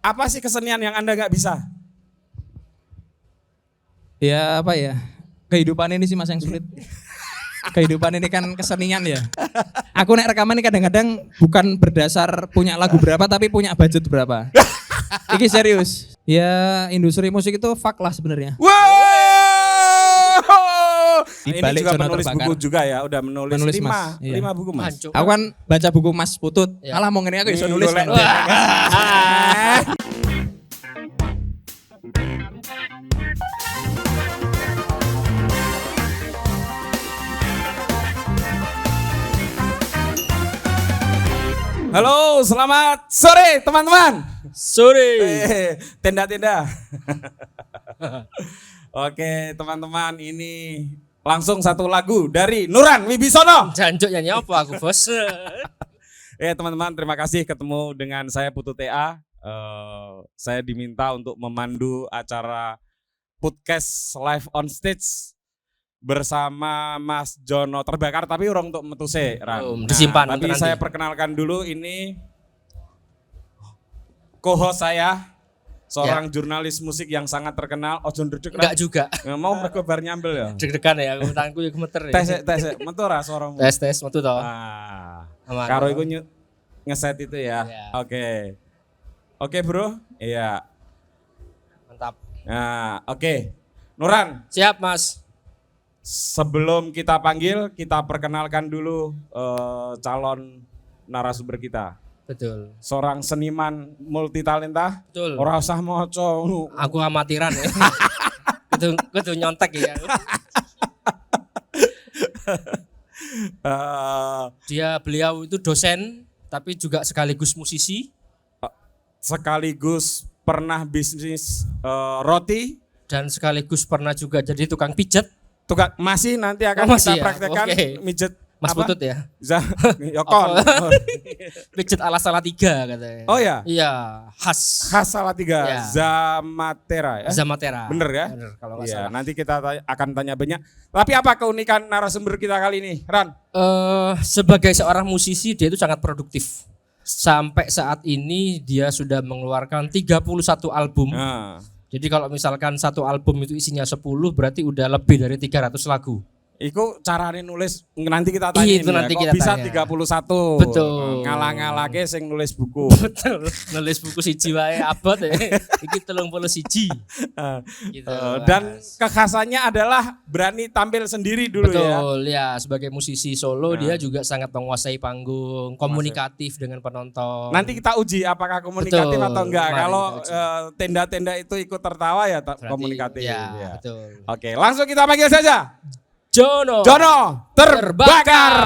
Apa sih kesenian yang Anda nggak bisa? Ya apa ya, kehidupan ini sih Mas yang sulit. Kehidupan ini kan kesenian ya. Aku nek rekaman ini kadang-kadang bukan berdasar punya lagu berapa tapi punya budget berapa. Iki serius. Ya industri musik itu fuck lah sebenarnya. Wow! Di Ini balik juga zona penulis terbakar. buku juga ya, udah menulis Penulis, 5 Mas. Iya. buku Mas. Hancur. Aku kan baca buku Mas Putut. Ya. Alah mau ngene aku iso nulis. Golek Mas. deh. Halo, selamat sore teman-teman. Sore. Tenda-tenda. Oke, teman-teman, ini langsung satu lagu dari Nuran Wibisono. Jancuk nyanyi apa aku, Bos? Teman-teman, terima kasih ketemu dengan saya Putu TA. Saya diminta untuk memandu acara podcast live on stage bersama Mas Jono Terbakar, tapi orang untuk metuse Ran. Disimpan Tapi untuk saya nanti. perkenalkan dulu, ini co-host saya, seorang jurnalis musik yang sangat terkenal. Ojo ndredeg Enggak juga. Nggak mau mergo bar nyambel ya. Deg-degan ya, aku tanganku ya gemeter ya. Tes metu ra suaramu. Tes metu to. Ah. Aman. Karo iku ngeset itu ya. Iya. Oke, Bro. Iya. Mantap. Nah, oke. Nuran, Siap, Mas. sebelum kita panggil, kita perkenalkan dulu calon narasumber kita. Betul. Seorang seniman multitalenta. Betul. Ora usah maca. Aku amatiran ya. Kudu nyontek ya. Beliau itu dosen tapi juga sekaligus musisi Sekaligus pernah bisnis roti. dan sekaligus pernah juga jadi tukang pijet. Tukang masih nanti akan Masih kita ya? praktekkan Oke. mijet Mas apa? Putut ya. Yokon. Pijet ala Salatiga katanya. Oh ya, Iya, khas khas Salatiga, Ya. Zamatera ya. Zamatera. Bener ya? Bener kalau nggak Iya, salah. nanti kita akan tanya banyak. Tapi apa keunikan narasumber kita kali ini, Ran? Sebagai seorang musisi dia itu sangat produktif. Sampai saat ini dia sudah mengeluarkan 31 album. Nah, Jadi kalau misalkan satu album itu isinya 10 berarti udah lebih dari 300 lagu. iku carane nulis nanti kita tanya Itu nanti kita bisa tanya. 31. Betul. Ngalah-ngalake sing nulis buku. Betul. Nulis buku siji wae abot ya. Iki 31 gitu. Dan Mas. kekhasannya adalah berani tampil sendiri dulu ya. Betul ya, sebagai musisi solo dia juga sangat menguasai panggung, komunikatif dengan penonton. Nanti kita uji apakah komunikatif Betul. atau enggak. Mari Kalau kita uji. tenda-tenda itu ikut tertawa ya Berarti, komunikatif. Ya, Ya. betul. Oke, langsung kita panggil saja. Jono. Jono Terbakar.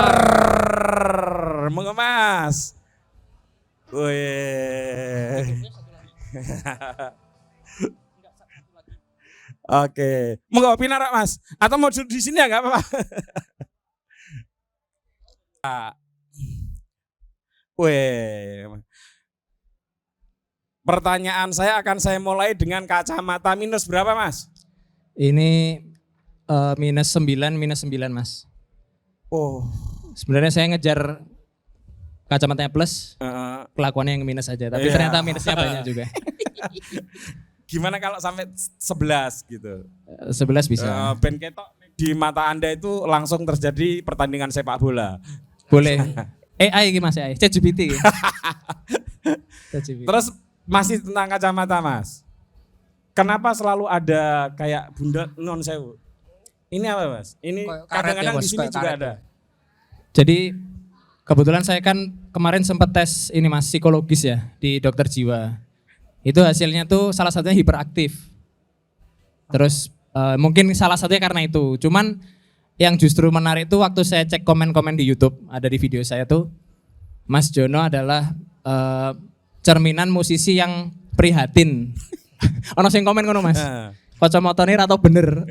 Mengemas. Wih. Oke, mau nggak pinar Mas? Atau mau duduk di sini ya nggak apa-apa. Wih. Pertanyaan saya akan saya mulai dengan kacamata minus berapa Mas? Ini minus 9 Mas. Oh, Sebenarnya saya ngejar kacamatanya plus, eh, kelakuannya yang minus aja. Tapi Iya. ternyata minusnya banyak juga. gimana kalau sampai 11 gitu? 11 bisa. Ben ketok di mata Anda itu langsung terjadi pertandingan sepak bola. Boleh. AI iki Mas AI. ChatGPT. ChatGPT. Terus masih tentang kacamata Mas. Kenapa selalu ada kayak bunda non sewu? Ini apa Mas? Ini Kayak karet kadang-kadang ya, Mas, di sini kayak juga karet ada. Jadi kebetulan saya kan kemarin sempat tes ini Mas psikologis ya di dokter jiwa. Itu hasilnya tuh salah satunya hiperaktif. Terus mungkin salah satunya karena itu. Cuman yang justru menarik tuh waktu saya cek komen-komen di YouTube, ada di video saya tuh Mas Jono adalah cerminan musisi yang prihatin. Ono sing komen ngono Mas. Kacamata ini atau bener.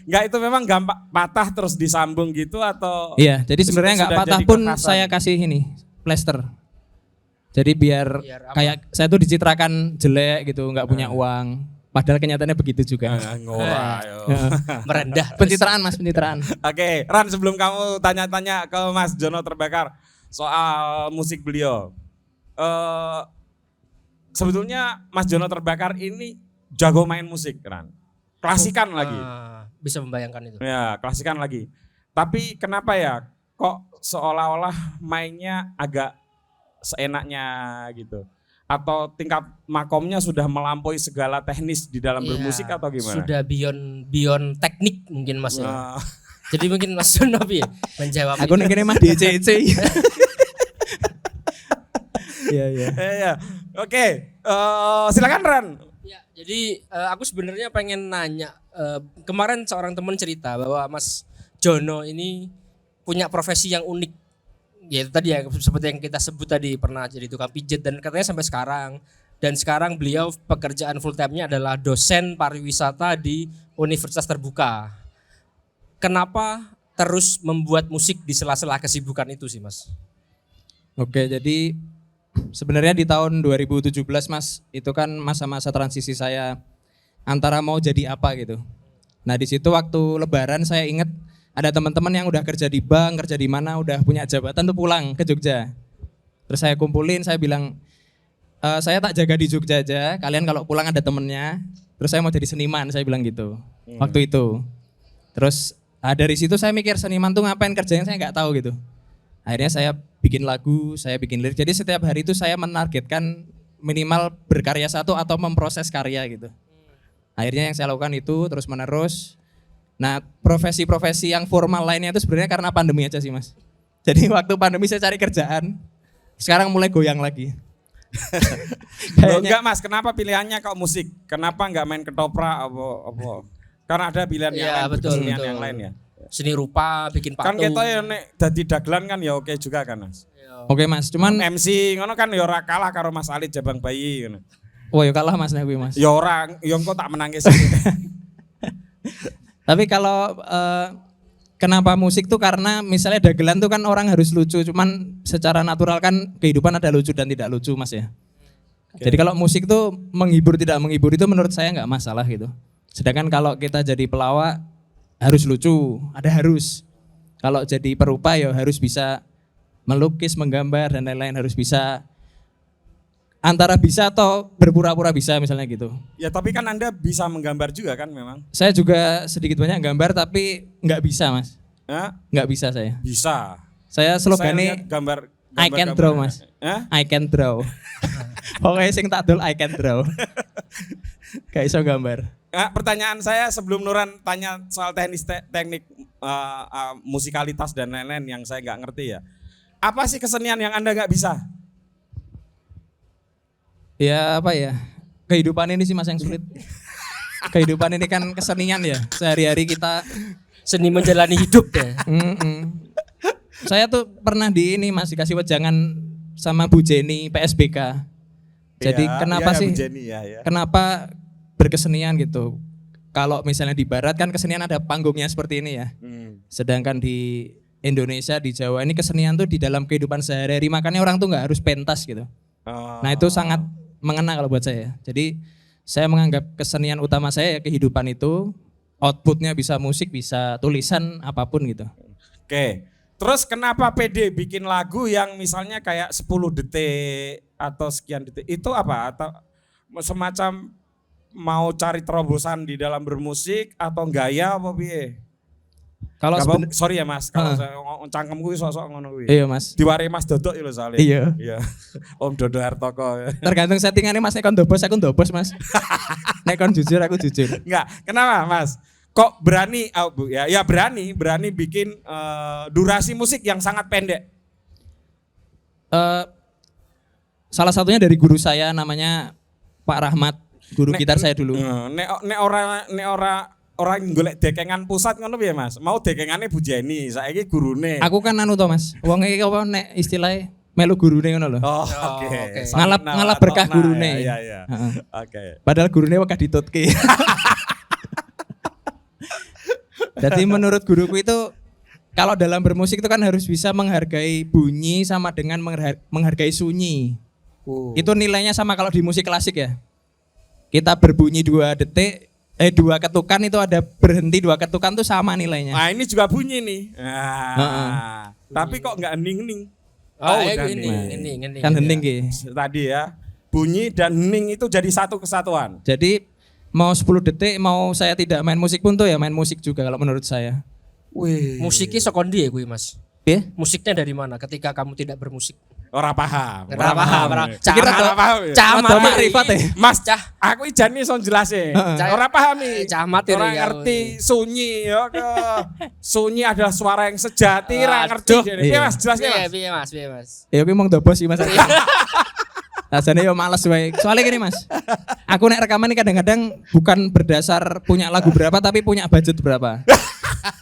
Enggak, itu memang gampang patah terus disambung gitu atau Iya, jadi sebenarnya nggak sudah patah jadi pun kekhasan? saya kasih ini plester. Jadi biar Biar apa? kayak saya tuh dicitrakan jelek gitu, nggak punya uang. Padahal kenyataannya begitu juga. ngora yo. Merendah. Pencitraan Mas, pencitraan. Oke, Ran, sebelum kamu tanya-tanya ke Mas Jono Terbakar soal musik beliau. sebetulnya Mas Jono Terbakar ini jago main musik kan. Klasikan lagi. Bisa membayangkan itu. Ya, klasikan lagi. Tapi kenapa ya kok seolah-olah mainnya agak seenaknya gitu? Atau tingkat makomnya sudah melampaui segala teknis di dalam bermusik atau gimana? Sudah beyond teknik mungkin Mas ya. Nah, Jadi mungkin Mas Jono ya menjawab. Aku ning kene mah DCC. Iya, iya. iya. Oke, silakan Ran. Ya, jadi aku sebenarnya pengen nanya. Kemarin seorang teman cerita bahwa Mas Jono ini punya profesi yang unik. Ya itu tadi ya seperti yang kita sebut tadi, pernah jadi tukang pijat dan katanya sampai sekarang. Dan sekarang beliau pekerjaan full time-nya adalah dosen pariwisata di Universitas Terbuka. Kenapa terus membuat musik di sela-sela kesibukan itu sih Mas? Oke, jadi sebenarnya di tahun 2017 Mas, itu kan masa-masa transisi saya antara mau jadi apa gitu. Nah di situ waktu Lebaran saya ingat ada teman-teman yang udah kerja di bank, kerja di mana, udah punya jabatan tuh pulang ke Jogja. Terus saya kumpulin, saya bilang, saya tak jaga di Jogja aja, kalian kalau pulang ada temennya. Terus saya mau jadi seniman, saya bilang gitu waktu itu. Terus dari situ saya mikir seniman tuh ngapain kerjanya saya nggak tahu gitu. Akhirnya saya bikin lagu, saya bikin lirik. Jadi setiap hari itu saya menargetkan minimal berkarya satu atau memproses karya gitu. Akhirnya yang saya lakukan itu terus menerus. Nah profesi-profesi yang formal lainnya itu sebenarnya karena pandemi aja sih Mas. Jadi waktu pandemi saya cari kerjaan, sekarang mulai goyang lagi. Loh, enggak Mas, kenapa pilihannya kok musik? Kenapa enggak main ketoprak apa? Karena ada pilihan yang lain, betul, kesenian betul. yang lain ya. Seni rupa, bikin Kan patung. kita ya nek dadi dagelan kan ya oke juga kan Mas. Oke Mas, cuman MC ngono kan ya ora kalah karo Mas Alit Jabang Bayi ngono. oh ya kalah Mas nek kuwi Mas. Ya ora, ya engko tak menangis. Tapi kalau kenapa musik tuh karena misalnya dagelan tuh kan orang harus lucu, cuman secara natural kan kehidupan ada lucu dan tidak lucu Mas ya. Jadi kalau musik tuh menghibur tidak menghibur itu menurut saya nggak masalah gitu. Sedangkan kalau kita jadi pelawak harus lucu, ada harus. Kalau jadi perupa ya harus bisa melukis, menggambar dan lain-lain, harus bisa antara bisa atau berpura-pura bisa misalnya gitu. Ya tapi kan Anda bisa menggambar juga kan memang? Saya juga sedikit banyak gambar tapi nggak bisa Mas. Hah? Nggak bisa saya. Bisa. Saya Saya lihat slogannya gambar I can draw Mas. Hah? I can draw. Pokoknya sing tak dol I can draw. Gak iso gambar. Nah, pertanyaan saya sebelum Nuran tanya soal teknik musikalitas dan lain-lain yang saya nggak ngerti ya. Apa sih kesenian yang Anda nggak bisa? Ya apa ya, kehidupan ini sih Mas yang sulit. Kehidupan ini kan kesenian ya, sehari-hari kita. Seni menjalani hidup ya. Saya tuh pernah di ini Mas dikasih wejangan sama Bu Jenny PSBK. Jadi Ya, kenapa ya, sih, Bu Jenny, ya. kenapa berkesenian gitu. Kalau misalnya di barat kan kesenian ada panggungnya seperti ini ya. Sedangkan di Indonesia, di Jawa ini kesenian tuh di dalam kehidupan sehari-hari, makanya orang tuh nggak harus pentas gitu. Nah itu sangat mengena kalau buat saya. Jadi saya menganggap kesenian utama saya ya kehidupan itu, outputnya bisa musik, bisa tulisan, apapun gitu. Oke. Terus kenapa PD bikin lagu yang misalnya kayak 10 detik atau sekian detik? Itu apa? Atau semacam mau cari terobosan di dalam bermusik atau gaya apa piye? Kalau Sorry ya Mas, kalau saya cangkem kuwi sok-sok ngono kuwi. iya Mas, Diwari Mas Dodok ya lho soalnya. iya. Iya. Om Dodo Hartoko. Tergantung settingannya Mas, nek kon ndobos aku ndobos Mas. Nek kon jujur aku jujur. Enggak, kenapa Mas? Kok berani, berani bikin durasi musik yang sangat pendek? Salah satunya dari guru saya namanya Pak Rahmat, guru gitar saya dulu. Nek ora golek dekengan pusat ngono piye Mas? Mau dekengane Bu Jenny, saiki gurune. Aku kan anu to Mas, wong iki apa nek istilahnya melu gurune ngono lho. Oh, oke. oke. Ngalap berkah gurune. Iya. Heeh. Oke. Padahal gurune wakah ditutke. Jadi menurut guruku itu kalau dalam bermusik itu kan harus bisa menghargai bunyi sama dengan menghargai sunyi. Itu nilainya sama kalau di musik klasik ya. Kita berbunyi 2 detik, 2 ketukan itu ada berhenti 2 ketukan tuh sama nilainya. Nah, ini juga bunyi nih. Tapi kok enggak hening-hening? Oh, kan ini. Kan hening ki. Tadi ya. bunyi dan hening itu jadi satu kesatuan. Jadi mau 10 detik mau saya tidak main musik pun tuh ya main musik juga kalau menurut saya. Wih. Musiknya sekondi ya gue Mas. Ya? Musiknya dari mana ketika kamu tidak bermusik? Ora paham. Ora paham. Pikir Ora rada- paham. Camat Rada makrifat ya? Mas, aku ijan nih son jelase. Ora paham nih. Camat ya, Ora ya. ngerti sunyi ya ke. Sunyi adalah suara yang sejati, ora ngerti. Aduh. Piye Mas jelasnya Iya, Mas? piye Mas, piye Mas. Ya aku emang dobos sih Mas. Rasanya yo males wae. Soalnya gini Mas. Aku nek rekaman ini kadang-kadang bukan berdasar punya lagu berapa tapi punya budget berapa.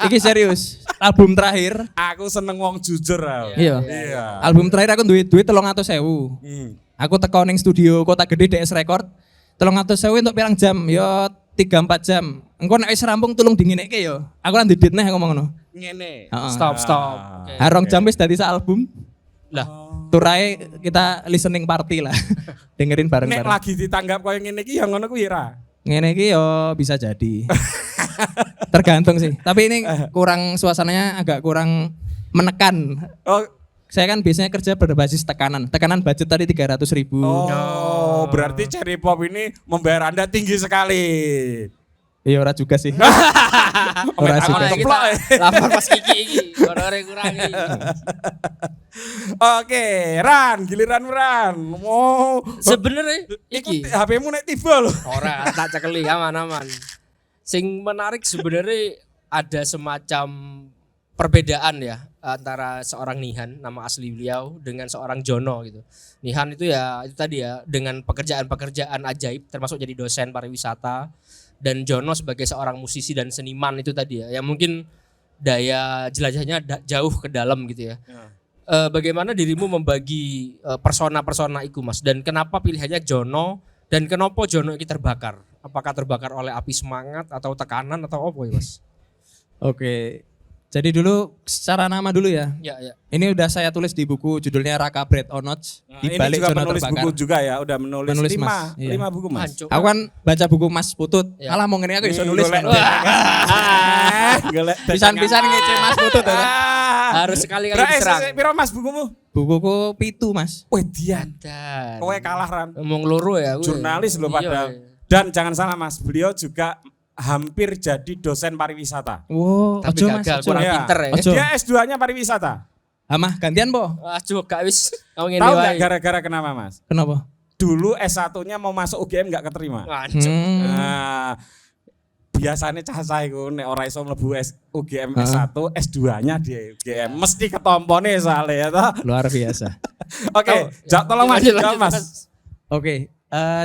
Iki serius. Album terakhir, Aku seneng wong jujur. Al. iya. Iya. Album terakhir aku duit 300.000. Aku teko ning studio Kota Gede DS Record. 300.000 untuk pirang jam? Yo 3-4 jam. Engko nek wis rampung tulung dingineke yo. Aku lan didit neh ngomong ngono. Ngene. Heeh. Stop. Oke. Harong jam wis dadi sak album. Lah, Turai kita listening party lah. Dengerin Nek bareng-bareng. lagi ditanggap koyo ngene iki ya ngono kuwi ra. Ngene iki yo bisa jadi. Tergantung sih. Tapi ini kurang suasananya agak kurang menekan. Oh, Saya kan biasanya kerja berbasis tekanan. Tekanan budget tadi 300.000. oh, berarti Cherry Pop ini membayar Anda tinggi sekali. Iya ora juga sih. Ora Ora juga. Mulai kita lapor Mas Kiki iki, honore kurangi. Oke, Ran, giliran Ran. Mau Sebenarnya iki iki HP-mu nek tiba lho. ora tak cekeli aman-aman. Sing menarik sebenarnya ada semacam perbedaan ya antara seorang Nihan nama asli beliau dengan seorang Jono gitu. Nihan itu ya itu tadi ya dengan pekerjaan-pekerjaan ajaib termasuk jadi dosen pariwisata dan Jono sebagai seorang musisi dan seniman itu tadi ya yang mungkin daya jelajahnya jauh ke dalam gitu ya. Bagaimana dirimu membagi persona-persona itu Mas dan kenapa pilihannya Jono dan kenapa Jono ini terbakar? Apakah terbakar oleh api semangat atau tekanan atau apa ya Mas? Oke. Jadi dulu secara nama dulu ya. Ya, ya. Ini udah saya tulis di buku judulnya Raka Bread Onoch. Nah, Di ini balik juga Jono penulis terbakar. buku juga ya, udah menulis, Menulis, lima, Mas. Iya. 5 buku Mas. Hancur. Aku kan baca buku Mas Putut. Ya. Alah mau ngene aku iso nulis. Golek kan. golek Pisan-pisan ngece Mas Putut. ya. Harus sekali-kali Berapa diserang. piro Mas bukumu? Bukuku pitu Mas. Wih, dian. Dan Kowe kalah Ran. ngomong loro ya. gue. Jurnalis loh Iya, padahal. iya. Dan jangan salah Mas, beliau juga hampir jadi dosen pariwisata. Wow, Tapi ojo Mas. gagal, Ojo. kurang Iya. pinter ya. Ojo. Dia S2-nya pariwisata. Amah gantian po. Wah, coba wis. Kamu ngene Tahu nggak wae. gara-gara kenapa Mas? Kenapa? Dulu S1-nya mau masuk UGM nggak keterima. Hancur. Nah, biasanya cah saya iku nek ora iso mlebu UGM S1, S2-nya di UGM mesti ketompone soalnya ya toh. Luar biasa. Oke, tolong Mas, lanjut, jawab, Mas. Oke,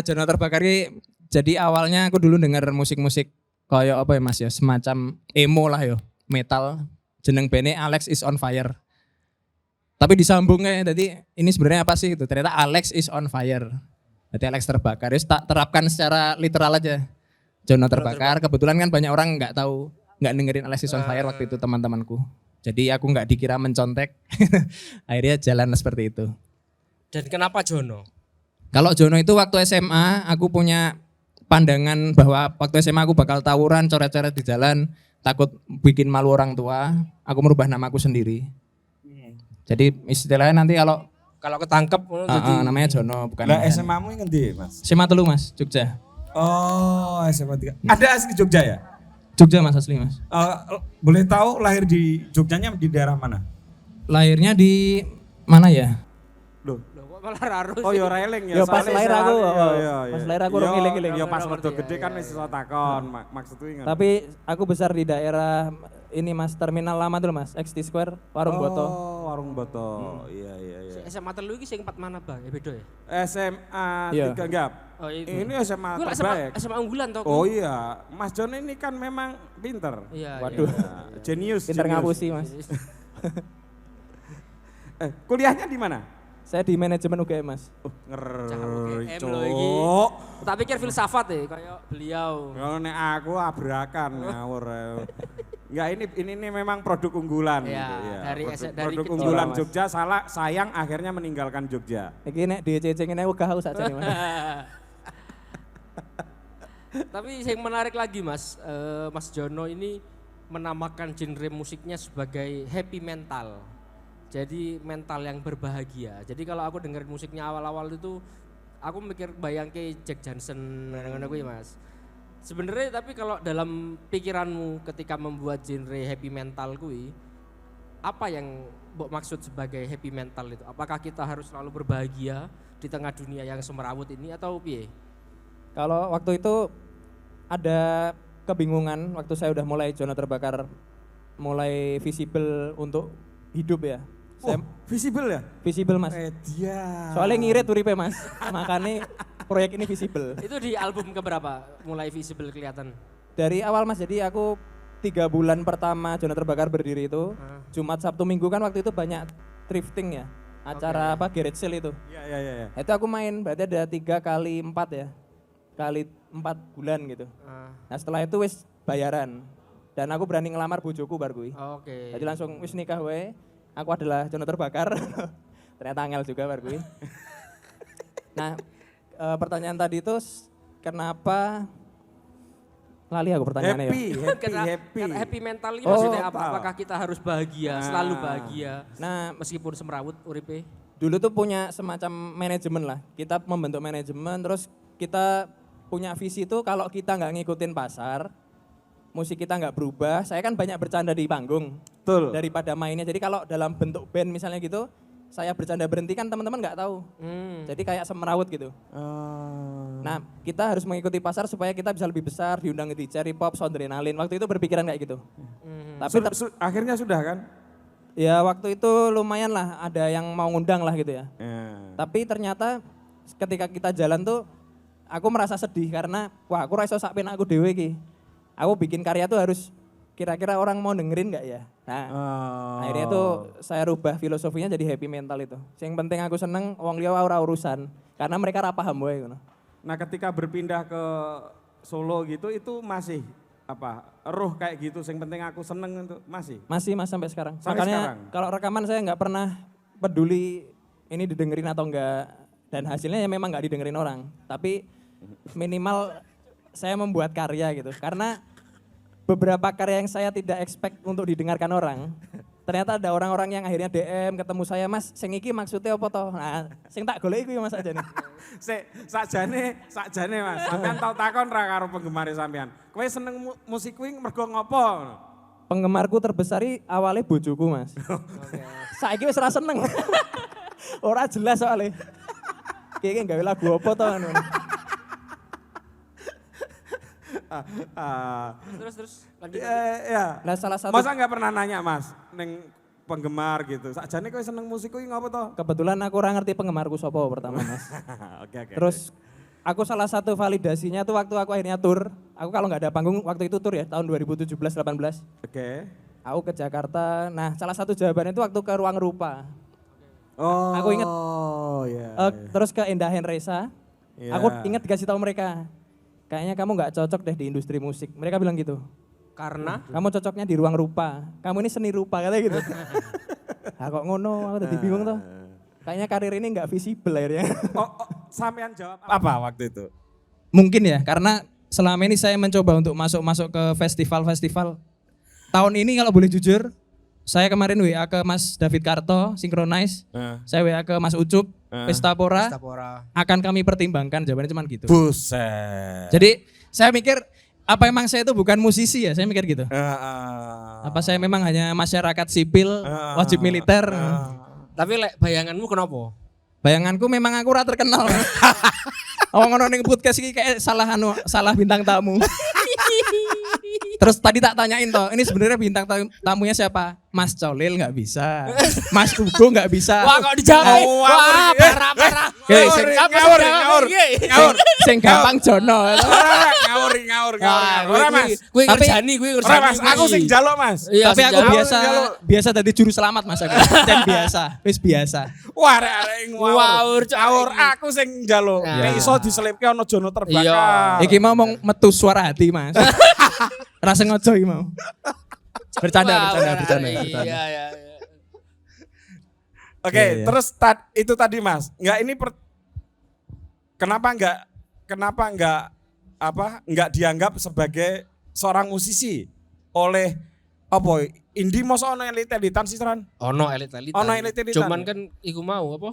Jono Terbakar ini jadi awalnya aku dulu denger musik-musik kayak apa ya Mas ya, semacam emo lah yo, metal. Jeneng bandnya Alex is on Fire. Tapi disambungnya, jadi ini sebenarnya apa sih itu? Ternyata Alex is on fire. Jadi Alex terbakar. Ya tak terapkan secara literal aja. Jono terbakar. Kebetulan kan banyak orang nggak tahu, nggak dengerin Alex is on fire waktu itu teman-temanku. Jadi aku nggak dikira mencontek. Akhirnya jalan seperti itu. Dan kenapa Jono? Kalau Jono itu waktu SMA aku punya pandangan bahwa waktu SMA aku bakal tawuran, coret-coret di jalan, takut bikin malu orang tua. Aku merubah namaku sendiri. Jadi istilahnya nanti kalau ketangkep jadi namanya Jono bukan. Lah SMA-mu yang ngendi, Mas? SMA Telu Mas, Jogja. Oh, SMA 3. Ada asli Jogja ya? Jogja Mas asli Mas. Boleh tahu lahir di Jogjanya di daerah mana? Lahirnya di mana ya? Loh. Loh, kok malah rarus. Oh ya Railing ya. Ya, pas soalnya lahir aku, soalnya- pas lahir aku orang ngiling-ngiling. Ya pas Ngerti, merdo ya, gede ya, kan ya. wis iso takon, maksudku ingat. Tapi aku besar di daerah ini Mas, terminal lama tuh Mas, XT Square, Warung Boto. Oh, Warung Boto. Iya iya iya. SMA telu iki sing 4 mana, Bang? Ya beda ya? SMA Iya. 3 enggak. Oh, itu. Ini SMA Gue terbaik. SMA unggulan toh. Oh iya, Mas Jon ini kan memang pinter. Iya. Waduh. Iya, Jenius. Pinter jenius. ngapusi Mas. Kuliahnya di mana? Saya di manajemen UGM Mas. Ngeri, UGM loh iki. Cuk. Tak pikir filsafat ya kayak beliau. Kalau nek aku abrakan ngawur. Enggak ini memang produk unggulan Iya, gitu ya. dari Produk kecil, unggulan Mas. Jogja sayang akhirnya meninggalkan Jogja. Iki nek dicecengin aku gak haus aja nih Mas. Tapi yang menarik lagi Mas, Mas Jono ini menamakan genre musiknya sebagai happy mental. Jadi mental yang berbahagia. Jadi kalau aku dengerin musiknya awal-awal itu aku mikir bayangke Jack Johnson ngono kuwi Mas. Sebenarnya tapi kalau dalam pikiranmu ketika membuat genre happy mental kuwi, apa yang mbok maksud sebagai happy mental itu? Apakah kita harus selalu berbahagia di tengah dunia yang semerawut ini atau piye? Kalau waktu itu ada kebingungan waktu saya udah mulai zona terbakar, mulai visible untuk hidup ya. Saya Visible ya? visible Mas. Dia. Soalnya ngirit uripe Mas. Makanya proyek ini visible. Itu di album keberapa mulai visible kelihatan? Dari awal Mas, jadi aku 3 bulan pertama zona terbakar berdiri itu, Jumat Sabtu Minggu kan waktu itu banyak thrifting ya. Acara apa garage sale itu. Iya. Itu aku main, berarti ada 3 kali 4 ya. Kali 4 bulan gitu. Nah setelah itu wis bayaran. Dan aku berani ngelamar bojoku bar kuwi. Oke. Jadi langsung wis nikah wae. Aku adalah zona terbakar. Ternyata angel juga bar kuwi. Nah, pertanyaan tadi itu kenapa lali aku pertanyaannya ya. Happy. Karena happy mental ini Oh, maksudnya apa? Apakah kita harus bahagia, selalu bahagia Nah, meskipun semrawut uripe? dulu tuh punya semacam manajemen lah. Kita membentuk manajemen, terus kita punya visi tuh kalau kita nggak ngikutin pasar, musik kita nggak berubah. Saya kan banyak bercanda di panggung Betul. daripada mainnya. Jadi kalau dalam bentuk band misalnya gitu, saya bercanda berhenti kan teman-teman nggak tahu. Jadi kayak semerawut gitu. Nah, kita harus mengikuti pasar supaya kita bisa lebih besar, diundang di Cherry Pop, Soundrenalin. Waktu itu berpikiran kayak gitu. Tapi Akhirnya sudah kan? ya waktu itu lumayan lah, ada yang mau ngundang lah gitu ya. Tapi ternyata ketika kita jalan tuh, aku merasa sedih karena wah aku rasa sak pen aku dewe ki. Aku bikin karya tuh harus kira-kira orang mau dengerin nggak ya. Nah, akhirnya tuh saya rubah filosofinya jadi happy mental itu. Yang penting aku seneng, wong liya ora urusan. Karena mereka ra paham wae ngono. Nah ketika berpindah ke Solo gitu itu masih apa roh kayak gitu yang penting aku seneng itu masih Masih Mas sampai sekarang. Sampai Makanya sekarang? kalau rekaman saya nggak pernah peduli ini didengerin atau enggak, dan hasilnya ya memang nggak didengerin orang. Tapi minimal saya membuat karya gitu. Karena beberapa karya yang saya tidak expect untuk didengarkan orang, ternyata ada orang-orang yang akhirnya DM ketemu saya, Mas, sing iki maksudnya apa toh? Nah, sing tak golek iku ya Mas aja nih. sakjane Mas sampean tau takon ra karo penggemar sampean kowe seneng musik kuwi mergo ngopo. Penggemarku terbesar awalnya bojoku Mas. Saiki wis ora seneng. Ora jelas soalnya. Kayaknya gawe lagu apa toh anu. Terus lanjut. Ya. Nah, salah satu Masa nggak pernah nanya Mas neng penggemar gitu. Sakjane kowe seneng musik kuwi ngopo to? kebetulan aku ora ngerti penggemarku sapa pertama Mas. Oke. Terus aku salah satu validasinya tuh waktu aku akhirnya tur. Aku kalau nggak ada panggung waktu itu tur ya tahun 2017-18. Oke. Aku ke Jakarta. Nah, salah satu jawabannya itu waktu ke Ruang Rupa. Oh. Aku inget. Oh iya. Terus ke Indah Henresa. Iya. Aku inget dikasih tahu mereka. Kayaknya kamu nggak cocok deh di industri musik. Mereka bilang gitu. Karena Kamu cocoknya di Ruang Rupa. Kamu ini seni rupa katanya gitu. Nah, kok ngono, aku tadi bingung tuh. Kayaknya karir ini nggak visible akhirnya. Sampean jawab apa waktu itu? Mungkin ya, karena selama ini saya mencoba untuk masuk ke festival-festival. Tahun ini kalau boleh jujur, saya kemarin WA ke Mas David Karto, Synchronize. Saya WA ke Mas Ucup, Pestapora. Akan kami pertimbangkan, jawabannya cuma gitu. Buset. Jadi saya mikir, apa emang saya itu bukan musisi ya? Saya mikir gitu. Apa saya memang hanya masyarakat sipil, wajib militer? tapi lek bayanganmu kenapa? Bayanganku memang aku ora terkenal. Oh ngono ning podcast iki kayak salah bintang tamu. Terus tadi tak tanyain toh, ini sebenarnya bintang tamunya siapa? Mas Colil nggak bisa, Mas Ugo nggak bisa. Wah kok dijawab? Wah parah. Ngawur. Sing gampang Jono. Ngawur. Ora Mas. Kuwi Tapi- ngerjani, kuwi Ora ngerjani. Mas, aku sing jaluk Mas. Iya, Tapi sing aku jaluk. biasa tadi juru selamat Mas aku. Dan wis biasa. Wah, arek Ngawur, Cok. ngawur aku sing njaluk. Ya. Nek iso diselipke ana Jono terbakar. Iya. Iki mau ngomong metu suara hati Mas. Rasa ngojo iki mau. Bercanda. Iya. Oke, Iya. terus itu tadi Mas. Enggak ini kenapa enggak dianggap sebagai seorang musisi oleh apa? Indi mosok ono elit-elitan sih, Tran? Ono elit-elitan. Ono elit-elitan. Cuman kan iku mau apa?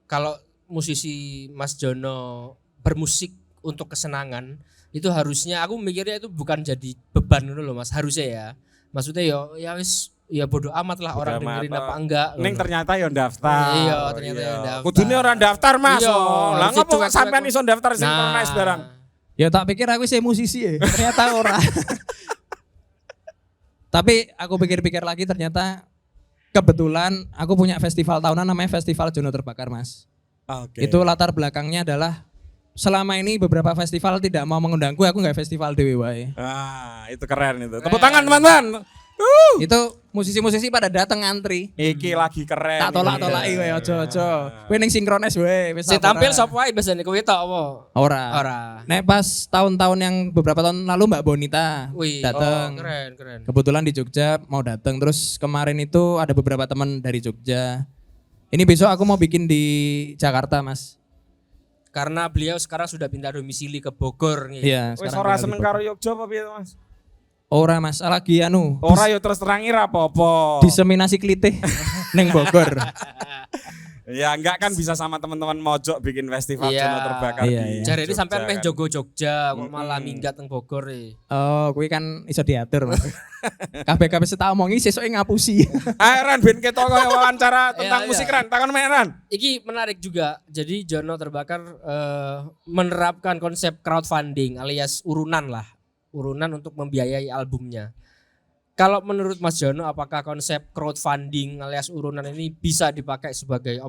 Kalau musisi Mas Jono bermusik untuk kesenangan itu harusnya aku mikirnya itu bukan jadi beban dulu loh Mas, harusnya ya. Maksudnya ya wis ya bodoh amat lah orang dengerin apa enggak. Ning ternyata ya daftar. Iya, ternyata ya daftar. Kudune orang daftar Mas. Iya, Lah harusnya ngopo kok cuek-cuek. sampean iso daftar sinkronis barang? Ya tak pikir aku sih musisi ya, ternyata ora. Tapi aku pikir-pikir lagi ternyata kebetulan aku punya festival tahunan namanya Festival Jono Terbakar Mas. Oke. Itu latar belakangnya adalah selama ini beberapa festival tidak mau mengundangku, aku nggak festival dewe wae. Itu keren itu. Tepuk tangan teman-teman. Itu musisi-musisi pada datang ngantri. Iki lagi keren. Tak tolak-tolaki wae aja-aja. Kowe ning sinkronis wae wis. Si tampil ora. sapa wae biasanya kowe tok apa? Ora. Ora. Nek pas tahun-tahun yang beberapa tahun lalu Mbak Bonita Wih, datang. keren. Kebetulan di Jogja mau datang. Terus kemarin itu ada beberapa teman dari Jogja. Ini besok aku mau bikin di Jakarta, Mas. Karena beliau sekarang sudah pindah domisili ke Bogor nih. Iya, Wis sekarang ora tinggal di seneng Bogor. karo Yogya apa piye Mas? Ora Mas, lagi Ora yo terus terangi ra apa-apa. diseminasi klitih neng Bogor. Ya enggak kan bisa sama teman-teman mojok bikin festival Iya. Jono Terbakar Iya, di iya. Jare ini Jogja sampean meh kan. jogo Jogja kok malah minggat teng Bogor e. Oh, kuwi kan iso diatur, Mas. Kabeh-kabeh setak omongi sesuke ngapusi. Ayo Ran ben ketok kaya wawancara tentang Iya, musik iya. Ran. Takon meneh Ran. Iki menarik juga. Jadi Jono Terbakar menerapkan konsep crowdfunding alias urunan lah. Urunan untuk membiayai albumnya. Kalau menurut Mas Jono apakah konsep crowdfunding alias urunan ini bisa dipakai sebagai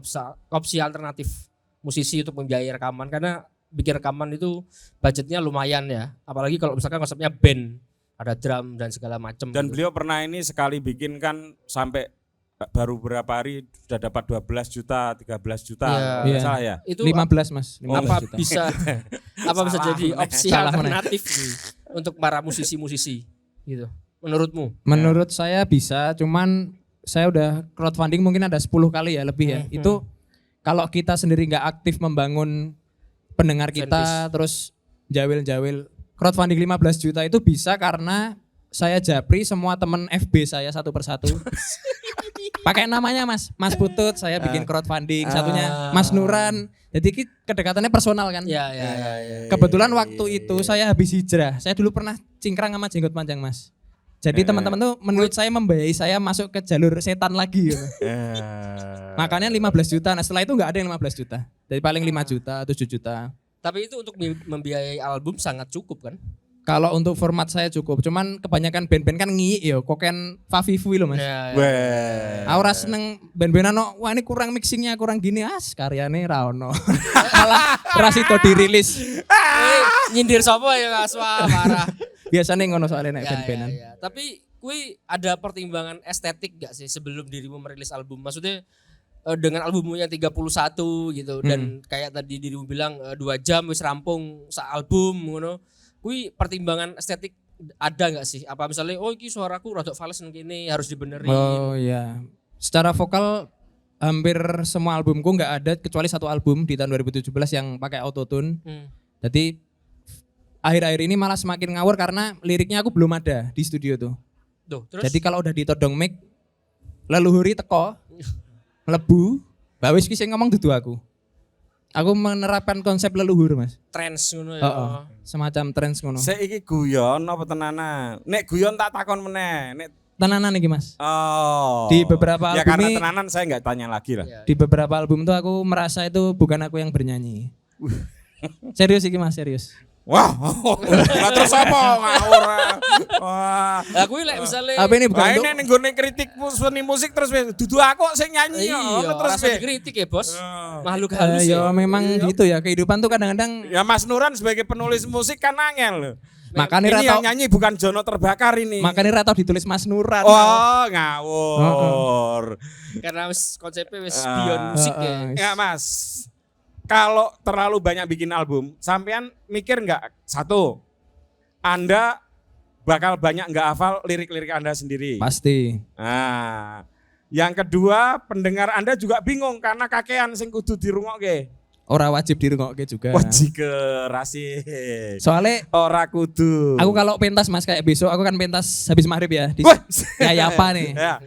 opsi alternatif musisi untuk membiayai rekaman? Karena bikin rekaman itu budgetnya lumayan ya. Apalagi kalau misalkan konsepnya band, ada drum dan segala macam. Dan gitu. beliau pernah ini sekali bikin kan sampai baru berapa hari sudah dapat 12 juta, 13 juta. Iya. Kalau nggak Iya. salah ya. Itu 15 Mas, 15 apa juta. bisa apa bisa Salah jadi meneh. opsi Salah alternatif nih untuk para musisi-musisi gitu. Menurutmu? Menurut saya bisa, cuman saya udah crowdfunding mungkin ada 10 kali ya lebih ya. Itu kalau kita sendiri nggak aktif membangun pendengar kita, Fanbase. terus jawil-jawil, crowdfunding 15 juta itu bisa karena saya japri semua temen FB saya satu persatu. Pakai namanya Mas Putut, saya bikin crowdfunding, satunya Mas Nuran. Jadi kedekatannya personal kan. Ya. Kebetulan waktu itu saya habis hijrah. Saya dulu pernah cingkrang sama jenggot panjang Mas. Jadi teman-teman tuh menurut saya membiayai saya masuk ke jalur setan lagi. Gitu. Makanya 15 juta. Nah setelah itu nggak ada yang 15 juta. Jadi paling 5 juta, 7 juta. Tapi itu untuk membiayai album sangat cukup kan? Kalau untuk format saya cukup. Cuman kebanyakan band-band kan ngiyik ya. Koken Favivu loh Mas. Ya. Weh. Aku ora seneng band-bandan no, wah ini kurang mixingnya, kurang gini. Karyane ra ono. Malah rasito dirilis. Nyindir sopo ya Mas? Wah, parah. Biasanya ngono soalnya nek Ya, band-bandan. ya. Tapi kui ada pertimbangan estetik gak sih sebelum dirimu merilis album? Maksudnya dengan albumnya 31 gitu dan kayak tadi dirimu bilang 2 jam wis rampung sa album ngono. Kui pertimbangan estetik ada nggak sih? Apa misalnya oh iki suaraku rada fals nang kene harus dibenerin. Oh iya. Secara vokal hampir semua albumku nggak ada kecuali satu album di tahun 2017 yang pakai autotune. Jadi akhir-akhir ini malah semakin ngawur karena liriknya aku belum ada di studio tuh. Duh, terus Jadi kalau udah ditodong mic, leluhuri teko, mlebu, Mbak Wis ki sing ngomong dudu aku. Aku menerapkan konsep leluhur Mas. trends ngono ya. Heeh. Semacam trends ngono. Saya iki guyon apa tenanan? Nek guyon tak takon meneh. Nek Tenanan iki Mas. oh. Di beberapa ya album karena ini- tenanan saya nggak tanya lagi lah. Iya. Di beberapa album tuh aku merasa itu bukan aku yang bernyanyi. Serius iki Mas, serius. Wah, lah terus apa ngawur? Wah. Lah kuwi lek misalnya Apa ini bukan Lah untuk ini nggone kritik seni musik terus weh, dudu aku sing nyanyi iya, ngono terus rasa weh. dikritik ya bos. Oh. Makhluk halus ya ya. memang gitu ya kehidupan tuh kadang-kadang Ya Mas Nuran sebagai penulis musik kan angel loh. makanya Ini ratau yang nyanyi bukan Jono Terbakar ini. makanya ratau ditulis Mas Nuran. Oh, ngawur. Karena wis konsepnya wis Ah. beyond musik ya. Enggak Mas. Kalau terlalu banyak bikin album, sampean mikir nggak satu, Anda bakal banyak nggak hafal lirik-lirik Anda sendiri. Pasti. Nah, yang kedua pendengar Anda juga bingung karena kakean sing kudu dirungokke. ora wajib dirungokke juga. Wajib ke rasi. Soalnya Ora kudu. aku kalau pentas Mas kayak besok aku kan pentas habis maghrib ya di Wah. Yayapa nih. Ya.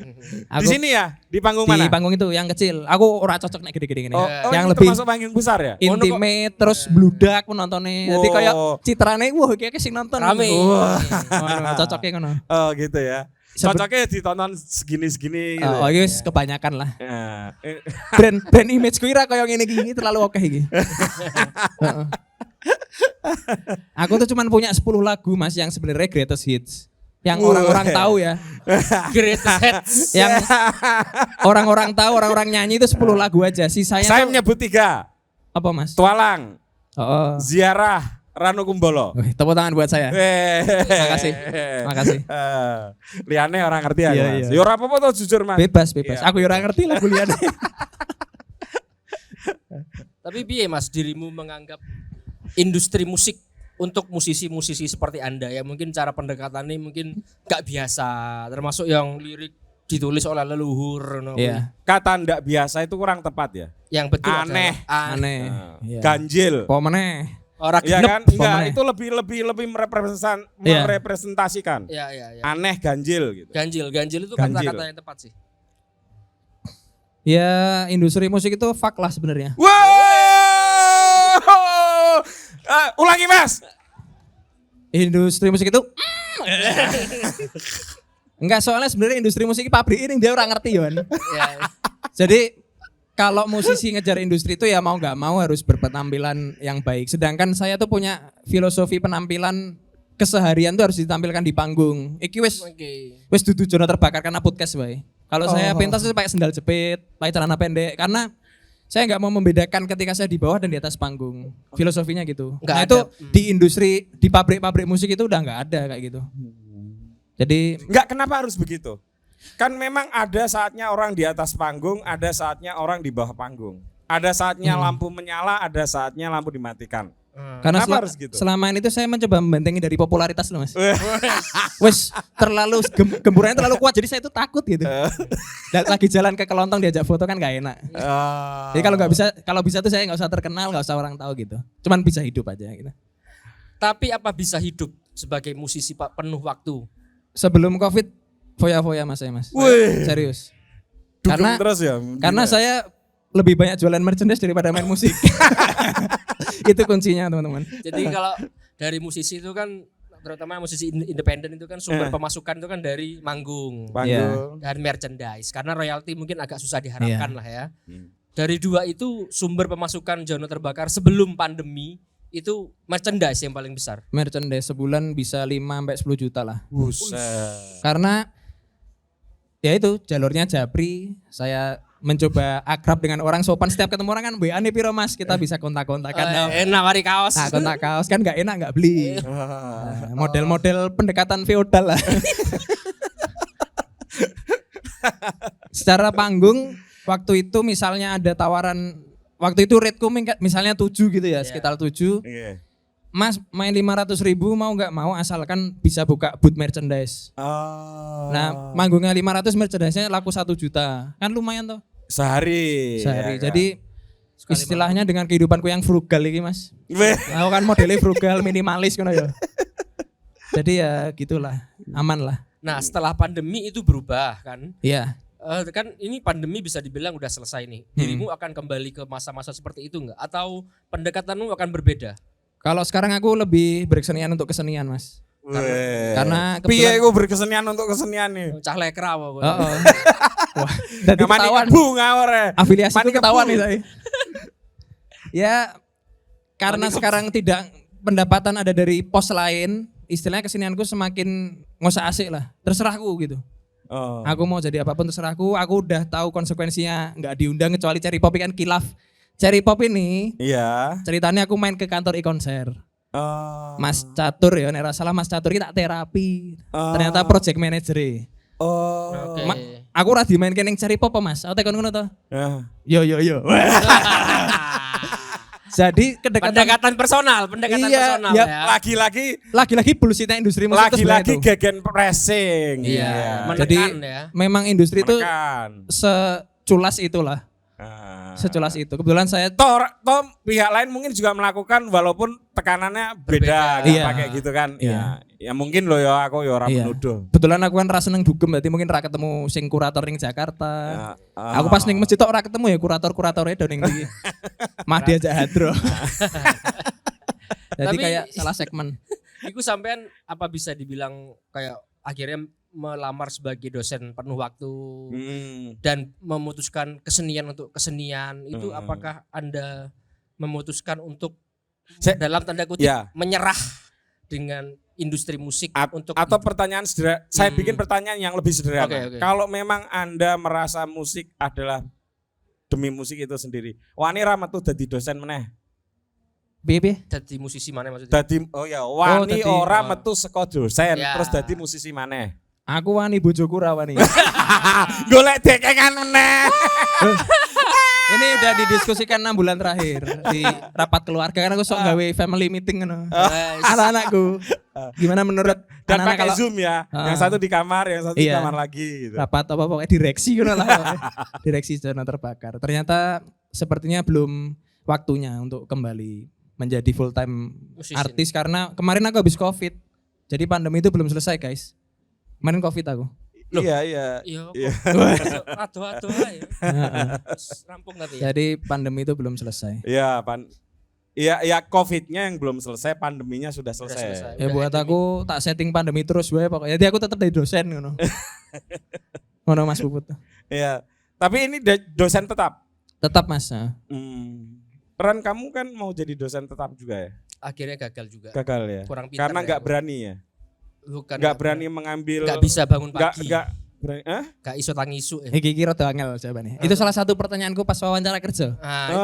Aku Di sini ya, di panggung di mana? panggung itu yang kecil. Aku ora cocok nek gede-gede gini. Oh, yang ini lebih termasuk panggung besar ya? intimate terus bludak penontonnya. Jadi Wow. kayak citrane wah iki sing nonton. Rame. Ngono, cocoknya ngono. Oh gitu ya. Sebut- Cocoknya ditonton segini-segini gitu. Oh, wis kebanyakan lah. Ya. Brand image ku ira koyo ngene iki terlalu oke iki. Heeh. Aku tuh cuman punya 10 lagu Mas yang sebenarnya greatest hits. Yang orang-orang tahu ya. Greatest hits. Yang orang-orang tahu, orang-orang nyanyi itu 10 lagu aja. Sisanya Saya tuh menyebut 3. apa Mas? Tualang, Oh. Ziarah, Ranu Kumbolo. Wih, tepuk tangan buat saya. Makasih. Makasih. Liane orang ngerti ya, Iya, Mas. iya. Ya ora apa-apa tuh jujur, Mas. Bebas. Iya. Aku ya ora ngerti lagu liyane. Tapi piye Mas dirimu menganggap industri musik untuk musisi-musisi seperti Anda ya mungkin cara pendekatannya mungkin gak biasa termasuk yang lirik ditulis oleh leluhur no. Iya. Kata ndak biasa itu kurang tepat ya. Yang betul Aneh. adalah Aneh. Nah, Iya. Ganjil. Apa meneh? orang Iya genep. kan? Enggak, Pomene. itu lebih Iya. merepresentasikan. Ya ya ya. Aneh ganjil gitu. Ganjil itu Ganjil. kata-kata yang tepat sih. Ya industri musik itu fuck lah sebenarnya. Wow! Ulangi, Mas. Industri musik itu enggak, soalnya sebenarnya industri musik pabrik ini dia orang ngerti Yon. Ya. Jadi kalau musisi ngejar industri itu ya mau nggak mau harus berpenampilan yang baik. Sedangkan saya tuh punya filosofi penampilan keseharian tuh harus ditampilkan di panggung. Iki Oke. wis dudu jono terbakar karena podcast bae. Kalau saya pentas itu pakai sendal jepit, pakai celana pendek karena saya nggak mau membedakan ketika saya di bawah dan di atas panggung. Filosofinya gitu. Nggak Nah ada. itu di industri, di pabrik-pabrik musik itu udah nggak ada kayak gitu. Jadi Enggak, kenapa harus begitu? Kan memang ada saatnya orang di atas panggung, ada saatnya orang di bawah panggung. Ada saatnya lampu menyala, ada saatnya lampu dimatikan. karena Kenapa harus gitu? selama ini tuh saya mencoba membentengi dari popularitas loh Mas. Wes terlalu gemburannya terlalu kuat jadi saya tuh takut gitu. Dan lagi jalan ke kelontong diajak foto kan gak enak. Jadi kalau bisa tuh saya nggak usah terkenal, nggak usah orang tahu gitu. Cuman bisa hidup aja gitu. Tapi apa bisa hidup sebagai musisi Pak penuh waktu? Sebelum Covid foya-foya Mas saya Mas. Wih. Serius. Dugem Karena terus ya. karena saya lebih banyak jualan merchandise daripada main musik. Itu kuncinya teman-teman. Jadi kalau dari musisi itu kan terutama musisi independen itu kan sumber pemasukan itu kan dari manggung panggung. dan merchandise karena royalti mungkin agak susah diharapkan Iya. lah ya. Dari dua itu sumber pemasukan Jono Terbakar sebelum pandemi itu merchandise yang paling besar. Merchandise sebulan bisa 5 sampai 10 juta lah. Buset. Karena ya itu jalurnya Japri, saya mencoba akrab dengan orang sopan, setiap ketemu orang kan WA nih piro Mas, kita bisa kontak-kontakan. Enak mari kaos. Nah, kontak kaos kan nggak enak nggak beli. Nah, model-model pendekatan feodal lah. Secara panggung waktu itu misalnya ada tawaran, waktu itu rateku misalnya 7 gitu ya, sekitar 7. Iya. Mas main 500.000 mau nggak mau asalkan bisa buka booth merchandise. Oh. Nah manggungnya 500 merchandise-nya laku 1 juta. Kan lumayan toh Sehari. sehari. ya kan? Jadi istilahnya dengan kehidupanku yang frugal ini Mas. Weh. Aku kan modelnya frugal, minimalis kan ya. Jadi ya gitulah, aman lah. Nah, setelah pandemi itu berubah kan? Iya. Kan ini pandemi bisa dibilang udah selesai nih. Dirimu akan kembali ke masa-masa seperti itu enggak? Atau pendekatanmu akan berbeda? Kalau sekarang aku lebih berkesenian untuk kesenian Mas. Weh. Karena piye kebetulan iku berkesenian untuk kesenian nih. Cah lekra apa? Oh. Wah, jadi Ngamani ketahuan. bunga ore. Afiliasi Mani itu ketahuan kebu. nih saya. Ya karena sekarang tidak pendapatan ada dari pos lain, istilahnya kesenianku semakin ngosak asik lah. Terserahku gitu. Oh. Aku mau jadi apapun terserahku. Aku udah tahu konsekuensinya, nggak diundang kecuali Cherry Pop kan kilaf. Cherry Pop ini Iya. ceritanya aku main ke kantor e-konser. Oh. Mas Catur ya, nek ra salah Mas Catur kita terapi. Oh. Ternyata project manager. Oh. Oke. Aku ora dimainke ning Cherry Pop apa, Mas? Aku tekon ngono to. Ya. Yo. Jadi kedekatan Pendekatan personal Iya, personal ya. ya. Lagi-lagi bullshitnya industri musik itu Lagi-lagi sebenarnya itu. gegen pressing. Iya, Jadi menekan ya. memang industri itu Menekan. seculas itulah. Ah. seculas itu. Kebetulan saya Toh pihak lain mungkin juga melakukan walaupun tekanannya beda Berbeda. kan, Iya. pakai gitu kan. Iya. Ya mungkin loh ya aku ya ora Iya. menuduh. kebetulan aku kan ra seneng dugem berarti mungkin ra ketemu sing kurator ning Jakarta. Aku pas ning masjid tok ora ketemu ya kurator-kuratornya do ning ndi. Mahdi aja hadro. Jadi Tapi- kayak salah segmen. Iku sampean apa bisa dibilang kayak akhirnya melamar sebagai dosen penuh waktu dan memutuskan kesenian untuk kesenian itu apakah Anda memutuskan untuk dalam tanda kutip Ya. menyerah dengan industri musik untuk Atau hidup? pertanyaan sederhana, saya bikin pertanyaan yang lebih sederhana. Oke. Kalau memang Anda merasa musik adalah demi musik itu sendiri, wani ra metu dadi dosen meneh. Piye? jadi musisi mana maksudnya? Dadi wani dadi- ora metu saka dosen Ya. terus dadi musisi maneh. Aku wani bojoku ra wani. Golek dekengan meneh. Ini udah didiskusikan 6 bulan terakhir di rapat keluarga kan aku sok gawe family meeting ngono. Anak-anakku. Gimana menurut Dan anak-anak pakai kalau Zoom ya. Yang satu di kamar, yang satu di Iya. kamar lagi gitu. rapat apa pokoknya direksi ngono lah. Pokoknya. Direksi zona terbakar. Ternyata sepertinya belum waktunya untuk kembali menjadi full time Musician. artis karena kemarin aku habis Covid. Jadi pandemi itu belum selesai, guys. Kemarin Covid aku. Iya. Iya, aduh ya. Rampung nanti ya. Jadi pandemi itu belum selesai. Iya, Covid-nya yang belum selesai, pandeminya sudah Udah selesai. Ya Udah buat endemi. aku tak setting pandemi terus gue pokoknya. Jadi aku tetap jadi dosen ngono. Ngono Mas Puput. Iya. Tapi ini dosen tetap. Tetap Mas. Nah. Ran, kamu kan mau jadi dosen tetap juga ya? Akhirnya gagal juga. Gagal ya? Kurang pintar Karena ya nggak aku. berani ya? Bukan Nggak berani mengambil. Nggak bisa bangun pagi. Nggak berani. Hah? Gak iso tangisu Iki rada angel jawabannya. Itu salah satu pertanyaanku pas wawancara kerja. Nah, itu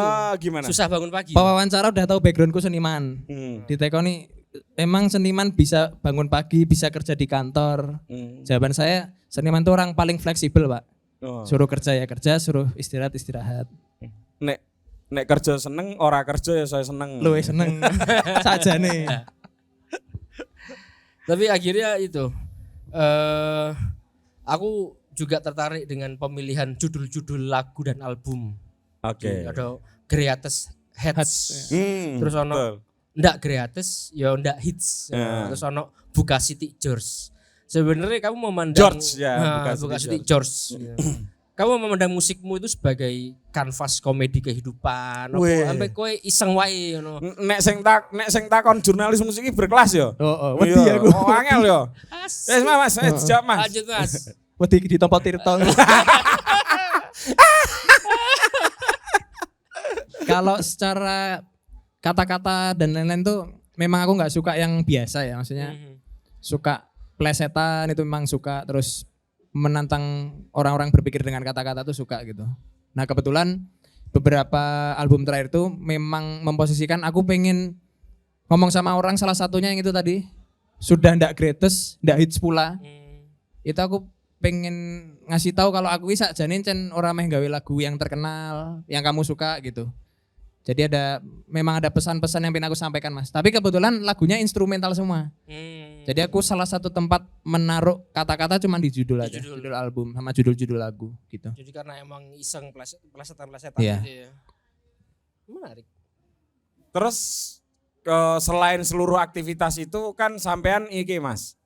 Gimana? susah bangun pagi. Wawancara udah tahu backgroundku seniman. Ditekoni emang seniman bisa bangun pagi, bisa kerja di kantor. Jawaban saya seniman itu orang paling fleksibel, Pak. Suruh kerja ya kerja, suruh istirahat. Nek kerja seneng, ora kerja ya saya seneng. Luwe seneng saja nih. Tapi akhirnya itu aku juga tertarik dengan pemilihan judul-judul lagu dan album. Oke. Ada greatest hits. Terus ono betul. ndak greatest, ya ndak hits. Ya. Terus ono Buka City George. Sebenarnya kamu memandang George ya, Nah, Buka Buka City City George. Ya. Kamu memandang musikmu itu sebagai kanvas komedi kehidupan. Weh. Apa sampai kowe iseng wae ngono. Nek sing takon jurnalis musik iki berkelas ya. Oh, wedi Iya. aku. Oh, angel ya. Mas, jawab Mas. Lanjut Mas. Wedi ditompo Tirto. Kalau secara kata-kata dan lain-lain tuh memang aku nggak suka yang biasa ya, maksudnya suka plesetan itu memang suka, terus menantang orang-orang berpikir dengan kata-kata tuh suka gitu. Nah kebetulan beberapa album terakhir tuh memang memposisikan aku pengen ngomong sama orang, salah satunya yang itu tadi sudah ndak greatest, ndak hits pula. Itu aku pengen ngasih tahu kalau aku bisa sakjane cen ora meh gawe lagu yang terkenal, yang kamu suka gitu. Jadi memang ada pesan-pesan yang pengen aku sampaikan Mas. Tapi kebetulan lagunya instrumental semua. Jadi aku salah satu tempat menaruh kata-kata cuma di judul aja, judul album sama judul-judul lagu gitu. Jadi karena emang iseng plesetan-plesetan Iya. gitu ya. Menarik. Terus selain seluruh aktivitas itu kan sampean iki Mas.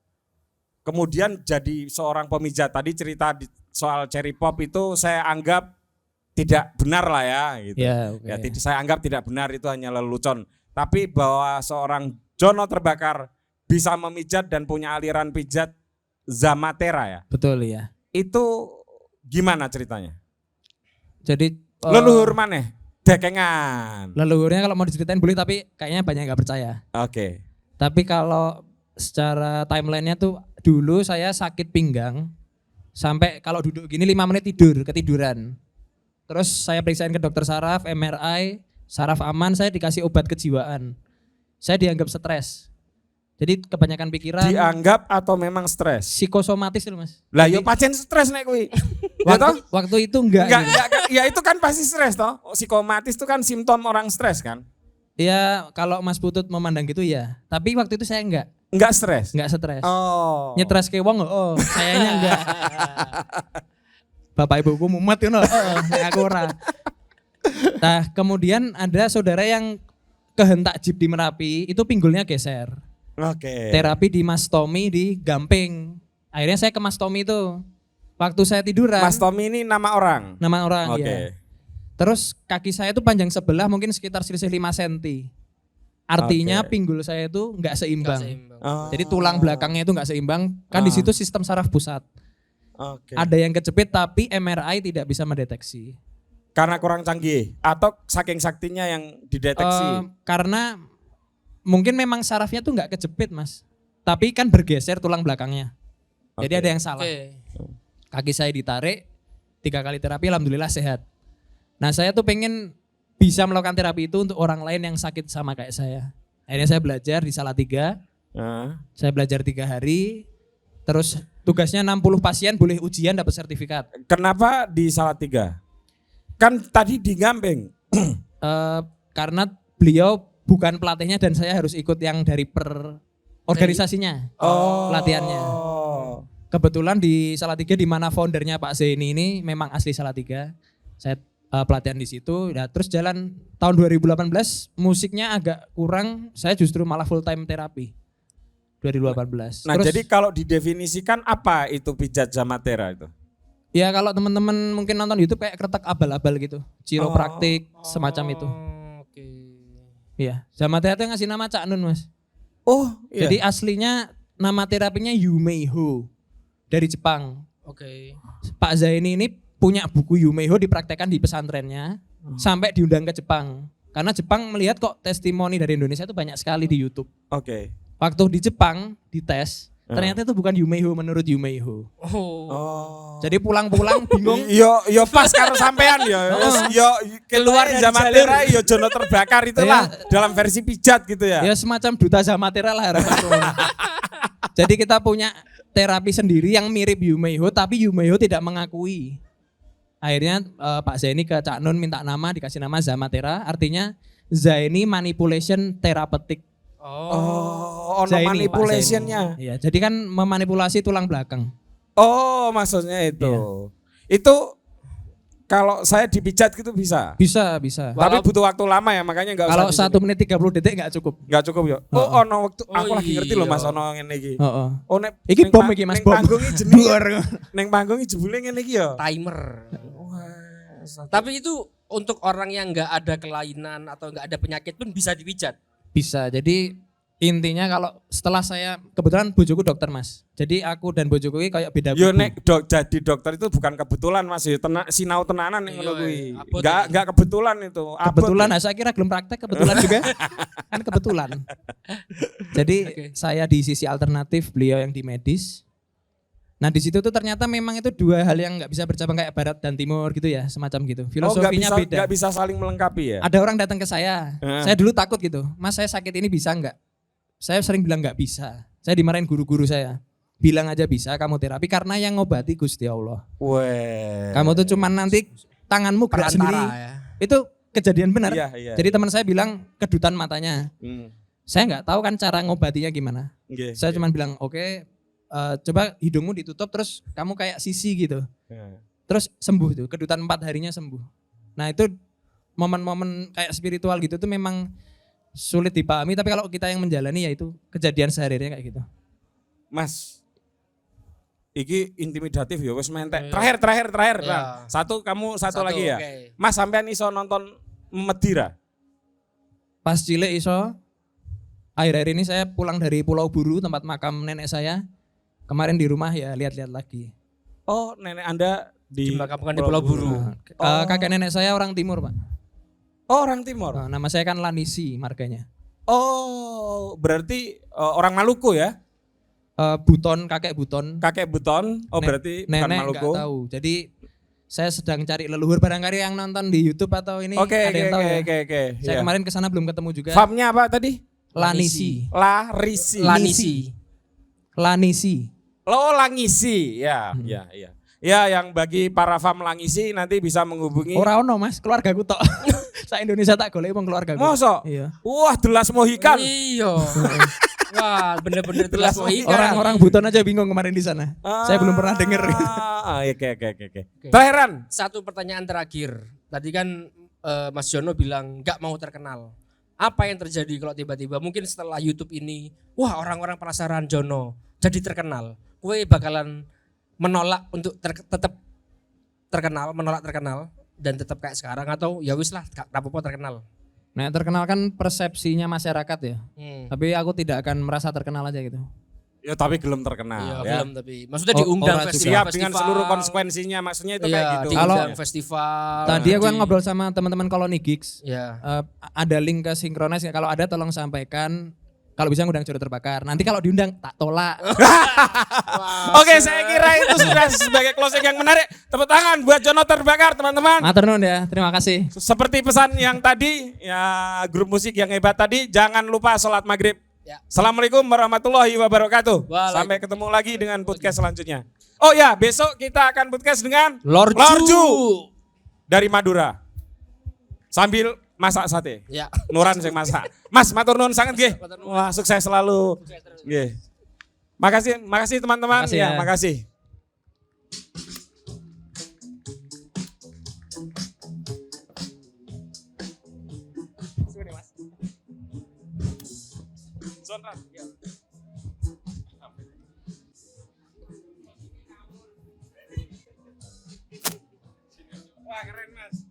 Kemudian jadi seorang pemijat. Tadi cerita soal cherry pop itu saya anggap tidak benar lah ya gitu. Ya, oke. Ya, saya anggap tidak benar, itu hanya lelucon. Tapi bahwa seorang Jono Terbakar bisa memijat dan punya aliran pijat Zamatera ya. Betul ya. Itu gimana ceritanya? Jadi Leluhur maneh, dekengan. leluhurnya kalau mau diceritain boleh tapi kayaknya banyak yang nggak percaya. Oke. Tapi kalau secara timelinenya tuh dulu saya sakit pinggang sampai kalau duduk gini 5 menit ketiduran. Terus saya periksain ke dokter saraf, MRI, saraf aman, saya dikasih obat kejiwaan. Saya dianggap stres. Jadi kebanyakan pikiran, Dianggap atau memang stres? psikosomatis itu Mas. Lah yo pacen stres nek kuwi. Ya toh? Waktu itu enggak. Enggak, ya itu kan pasti stres toh. Psikomatis itu kan simptom orang stres kan? Ya kalau Mas Putut memandang gitu ya. Tapi waktu itu saya enggak Stres. stres. Oh. Nyetres ke wong kayaknya enggak. Bapak ibuku mumet ngono. Aku ora. Nah kemudian ada saudara yang kehentak jeep di Merapi, itu pinggulnya geser. Oke. Terapi di Mas Tommy di Gamping. Akhirnya saya ke Mas Tommy itu. Waktu saya tiduran. Mas Tommy ini nama orang. Nama orang Oke. ya. Terus kaki saya itu panjang sebelah mungkin sekitar selisih 5 cm. Artinya Oke. pinggul saya itu nggak seimbang. Oh. Jadi tulang belakangnya itu nggak seimbang. Kan di situ sistem saraf pusat. Oke. Ada yang kejepit tapi MRI tidak bisa mendeteksi. Karena kurang canggih atau saking saktinya yang dideteksi. Karena mungkin memang sarafnya tuh nggak kejepit mas. Tapi kan bergeser tulang belakangnya. Jadi Oke. ada yang salah. Kaki saya ditarik, 3 kali terapi alhamdulillah sehat. Nah saya tuh pengen bisa melakukan terapi itu untuk orang lain yang sakit sama kayak saya. Akhirnya saya belajar di Salatiga. Nah. Saya belajar 3 hari. Terus tugasnya 60 pasien boleh ujian dapat sertifikat. Kenapa di Salatiga? Kan tadi di Gamping. Karena beliau bukan pelatihnya dan saya harus ikut yang dari per organisasinya, pelatihannya. Kebetulan di Salatiga di mana foundernya Pak Zaini ini memang asli Salatiga. Saya pelatihan di situ. Nah, terus jalan tahun 2018 musiknya agak kurang, saya justru malah full time terapi. 2018. Nah, Terus, jadi kalau didefinisikan apa itu pijat Zamatera itu? ya kalau teman-teman mungkin nonton YouTube kayak kretek abal-abal gitu, chiropraktik semacam itu. Oke. Iya, Zamatera itu ngasih nama Cak Nun mas. Oh, iya. Jadi aslinya nama terapinya Yumeiho dari Jepang. Oke. Pak Zaini ini punya buku Yumeiho dipraktekkan di pesantrennya sampai diundang ke Jepang. Karena Jepang melihat kok testimoni dari Indonesia itu banyak sekali di YouTube. Oke. Waktu di Jepang dites, ternyata itu bukan Yumeiho menurut Yumeiho. Oh. Jadi pulang-pulang bingung. Yo pas karo sampean yo. Yo keluar dari Zamatera yo Jono terbakar itulah dalam versi pijat gitu ya. Ya semacam duta Zamatera lah harapanku. Jadi kita punya terapi sendiri yang mirip Yumeiho tapi Yumeiho tidak mengakui. Akhirnya Pak Zaini ke Cak Nun minta nama, dikasih nama Zamatera, artinya Zaini Manipulation Therapeutic. Oh, ono Zaini, Pak manipulationnya. Zaini. Iya, jadi kan memanipulasi tulang belakang. Oh, maksudnya itu. Itu kalau saya dipijat gitu bisa. Bisa. Tapi butuh waktu lama ya, makanya enggak usah. Kalau di sini. 1 menit 30 detik nggak cukup. Enggak cukup ya. Oh, ono waktu aku lagi ngerti loh iya. Mas ono ngene iki. Heeh. Oh, nek Iki bom iki Mas, bom. Panggung iki jenenge. Ning panggung iki jebule ngene iki ya. Timer. Tapi itu untuk orang yang nggak ada kelainan atau nggak ada penyakit pun bisa dipijat. Bisa. Jadi intinya kalau setelah saya kebetulan bojoku dokter Mas. Jadi aku dan bojoku ini kayak beda Yo kubu. nek jadi dokter itu bukan kebetulan Mas, yo sinau tenanan ning ngono Iya, kuwi. abot Enggak kebetulan itu. Abot Kebetulan ya. nah, saya kira belum praktek kebetulan juga. Kan kebetulan. Jadi saya di sisi alternatif, beliau yang di medis. Nah di situ tuh ternyata memang itu 2 hal yang nggak bisa bercabang kayak barat dan timur gitu ya, semacam gitu. Filosofinya beda. Enggak bisa saling melengkapi ya. Ada orang datang ke saya, saya dulu takut gitu, Mas saya sakit ini bisa nggak? Saya sering bilang nggak bisa. Saya dimarahin guru-guru saya. Bilang aja bisa kamu terapi karena yang ngobati Gusti Allah. Weh. Kamu tuh cuman nanti tanganmu gerak sendiri. Ya. Itu kejadian benar. Iya. Jadi teman saya bilang kedutan matanya. Saya nggak tahu kan cara ngobatinya gimana. Nggih. Saya cuma bilang oke, coba hidungmu ditutup terus kamu kayak sisi gitu. Terus sembuh itu, kedutan 4 harinya sembuh. Nah itu momen-momen kayak spiritual gitu tuh memang sulit dipahami, tapi kalau kita yang menjalani ya itu kejadian sehari-harinya kayak gitu. Mas, iki intimidatif ya wis mentek. Terakhir. Iya. Nah, kamu satu lagi ya. Oke. Mas sampean iso nonton Medira? Pas cilik iso, akhir-akhir ini saya pulang dari Pulau Buru tempat makam nenek saya. Kemarin di rumah ya lihat-lihat lagi. Oh, nenek Anda Dimakamkan di Pulau Buru. Kakek nenek saya orang timur Pak. Oh, orang Timur. Nama saya kan Lanisi marganya. Oh, berarti orang Maluku ya? Buton, kakek Buton. Kakek Buton. Oh, berarti bukan Nenek Maluku. nggak tahu. Jadi saya sedang cari leluhur, barangkali yang nonton di YouTube atau ini Oke. ada yang tahu ya. Oke. Saya Iya. kemarin kesana belum ketemu juga. Famnya apa tadi? Lanisi. Lanisi. Lo Langisi. Ya. Ya, yang bagi para fam Langisi nanti bisa menghubungi. Ora ono Mas, keluargaku tok. Sa Indonesia tak golek wong keluargaku. Mosok? Iya. Wah, Delas Mohikan. Iya. Wah, bener-bener telas Mohikan. Orang-orang Buton aja bingung kemarin di sana. Saya belum pernah denger. Oke. Terakhiran. Satu pertanyaan terakhir. Tadi kan Mas Jono bilang nggak mau terkenal. Apa yang terjadi kalau tiba-tiba mungkin setelah YouTube ini, wah orang-orang penasaran Jono jadi terkenal. Kue bakalan menolak untuk tetap terkenal, menolak terkenal dan tetap kayak sekarang atau ya wis lah gak apa-apa terkenal. Nah, terkenal kan persepsinya masyarakat ya. Tapi aku tidak akan merasa terkenal aja gitu. Ya tapi belum terkenal Iya, ya. belum tapi maksudnya diundang ora juga. festival, Siap dengan seluruh konsekuensinya, maksudnya itu iya, kayak gitu. diundang Ya. festival. Tadi aku kan ngobrol sama teman-teman Koloni Gigs. Ya. Ada link ke Synchronize, kalau ada tolong sampaikan. Kalau bisa ngundang Jono Terbakar. Nanti kalau diundang tak tolak. Oke, saya kira itu sudah sebagai closing yang menarik. Tepuk tangan buat Jono Terbakar, teman-teman. Matur nuwun ya. Terima kasih. Seperti pesan yang tadi, ya grup musik yang hebat tadi, jangan lupa sholat maghrib. Ya. Assalamualaikum warahmatullahi wabarakatuh. Waalaikumsalam. Sampai ketemu lagi dengan podcast selanjutnya. Oh ya, besok kita akan podcast dengan Lorju. dari Madura. Sambil masak sate. Ya. Nuran sing masak. Mas, matur nuwun sangat nggih. Wah, sukses selalu. Nggih. Makasih teman-teman. Makasih Ya, ya. makasih. Wah, keren Mas.